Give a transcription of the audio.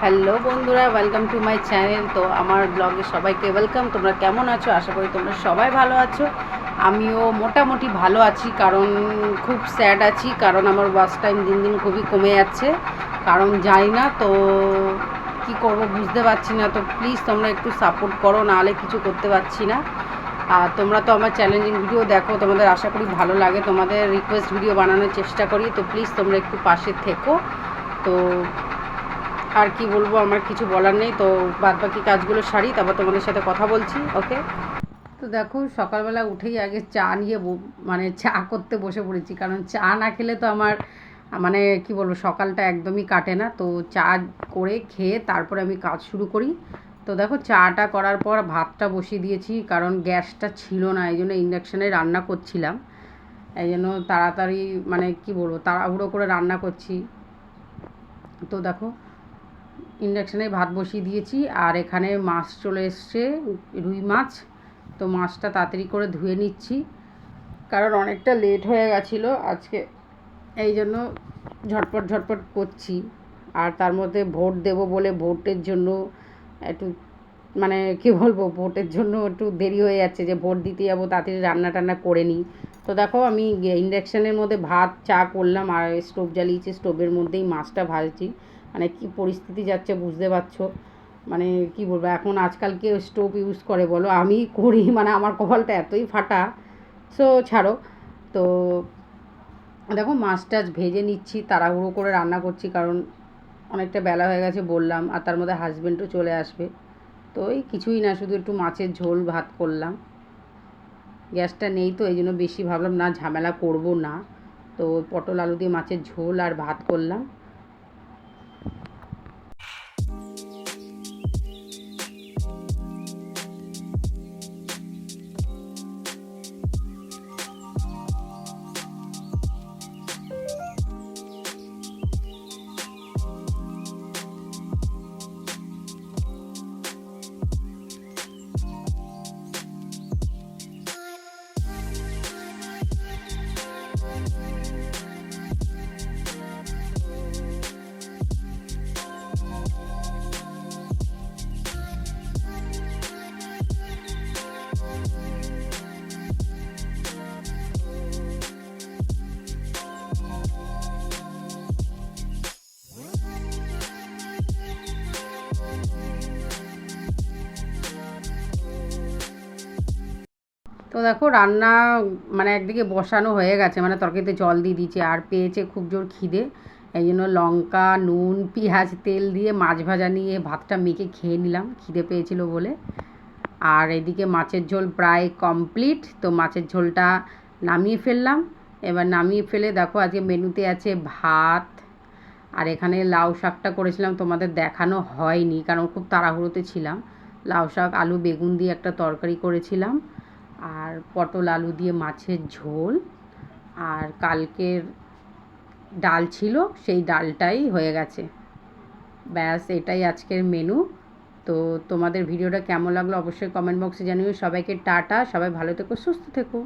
Hello বন্ধুরা, welcome to my channel. তো আমার ব্লগে সবাইকে ওয়েলকাম। তোমরা কেমন আছো? আশা করি তোমরা সবাই ভালো আছো। আমিও মোটামুটি ভালো আছি, কারণ খুব স্যাড আছি, কারণ আমার ওয়াচ টাইম দিন দিন খুবই কমে যাচ্ছে। কারণ জানি না তো কি করব, বুঝতে পারছি না। তো প্লিজ তোমরা একটু সাপোর্ট করো, নাহলে কিছু করতে পারছি না। আর তোমরা তো আমার চ্যালেঞ্জিং ভিডিও দেখো, তোমাদের আশা করি ভালো লাগে। তোমাদের রিকোয়েস্ট ভিডিও বানানোর চেষ্টা করি, তো প্লিজ তোমরা একটু পাশে থেকো। তো আর কি বলবো, আমার কিছু বলার নেই। তো বাদবাকি কাজগুলো সারি, তারপর তোমাদের সাথে কথা বলছি, ওকে? তো দেখো, সকালবেলা উঠেই আগে চা নিয়ে মানে চা করতে বসে পড়েছি, কারণ চা না খেলে তো আমার মানে কি বলবো, সকালটা একদমই কাটে না। তো চা করে খেয়ে তারপরে আমি কাজ শুরু করি। তো দেখো, চাটা করার পর ভাতটা বসিয়ে দিয়েছি, কারণ গ্যাসটা ছিল না, এই জন্য ইন্ডাকশানে রান্না করছিলাম। এই জন্য তাড়াতাড়ি মানে কি বলবো, তাড়াহুড়ো করে রান্না করছি। তো দেখো, ইন্ডাকশানে ভাত বসিয়ে দিয়েছি, আর এখানে মাছ চলে এসছে, রুই মাছ। তো মাছটা তাড়াতাড়ি করে ধুয়ে নিচ্ছি, কারণ অনেকটা লেট হয়ে গেছিলো আজকে, এই জন্য ঝটপট ঝটপট করছি। আর তার মধ্যে ভোট দেব বলে ভোটের জন্য একটু মানে কী বলবো, ভোটের জন্য একটু দেরি হয়ে যাচ্ছে, যে ভোট দিতে যাবো, তাড়াতাড়ি রান্না টান্না করে নিই। তো দেখো, আমি ইন্ডাকশানের মধ্যে ভাত চা করলাম, আর স্টোভ জ্বালিয়েছি, স্টোভের মধ্যেই মাছটা ভাজছি। মানে কী পরিস্থিতি যাচ্ছে বুঝতে পারছো। মানে কি বলবো, এখন আজকাল কেউ স্টোভ ইউজ করে বলো? আমি করি, মানে আমার কপালটা এতই ফাটা। সো ছাড়ো। তো দেখো, মাছ টাছ ভেজে নিচ্ছি, তাড়াহুড়ো করে রান্না করছি, কারণ অনেকটা বেলা হয়ে গেছে বললাম, আর তার মধ্যে হাজব্যান্ডও চলে আসবে। তো এই কিছুই না, শুধু একটু মাছের ঝোল ভাত করলাম। গ্যাসটা নেই, তো এই জন্য বেশি ভাবলাম না, ঝামেলা করব না। তো পটল আলু দিয়ে মাছের ঝোল আর ভাত করলাম। তো দেখো, রান্না মানে একদিকে বসানো হয়ে গেছে, মানে তরকারিতে জল দিয়ে দিয়েছি, আর পেয়েছে খুব জোর খিদে। এই জন্য লঙ্কা নুন পেঁয়াজ তেল দিয়ে মাছ ভাজা নিয়ে ভাতটা মেখে খেয়ে নিলাম, খিদে পেয়েছিল বলে। আর এদিকে মাছের ঝোল প্রায় কমপ্লিট। তো মাছের ঝোলটা নামিয়ে ফেললাম। এবার নামিয়ে ফেলে দেখো, আজকে মেনুতে আছে ভাত, আর এখানে লাউ শাকটা করেছিলাম, তোমাদের দেখানো হয়নি কারণ খুব তাড়াহুড়োতে ছিলাম। লাউ শাক আলু বেগুন দিয়ে একটা তরকারি করেছিলাম, আর পটল আলু দিয়ে মাছের ঝোল, আর কালকের ডাল ছিল, সেই ডালটাই হয়ে গেছে। ব্যাস, এটাই আজকের মেনু। তো তোমাদের ভিডিওটা কেমন লাগলো অবশ্যই কমেন্ট বক্সে জানিও। সবাইকে টাটা, সবাই ভালো থেকো, সুস্থ থেকো।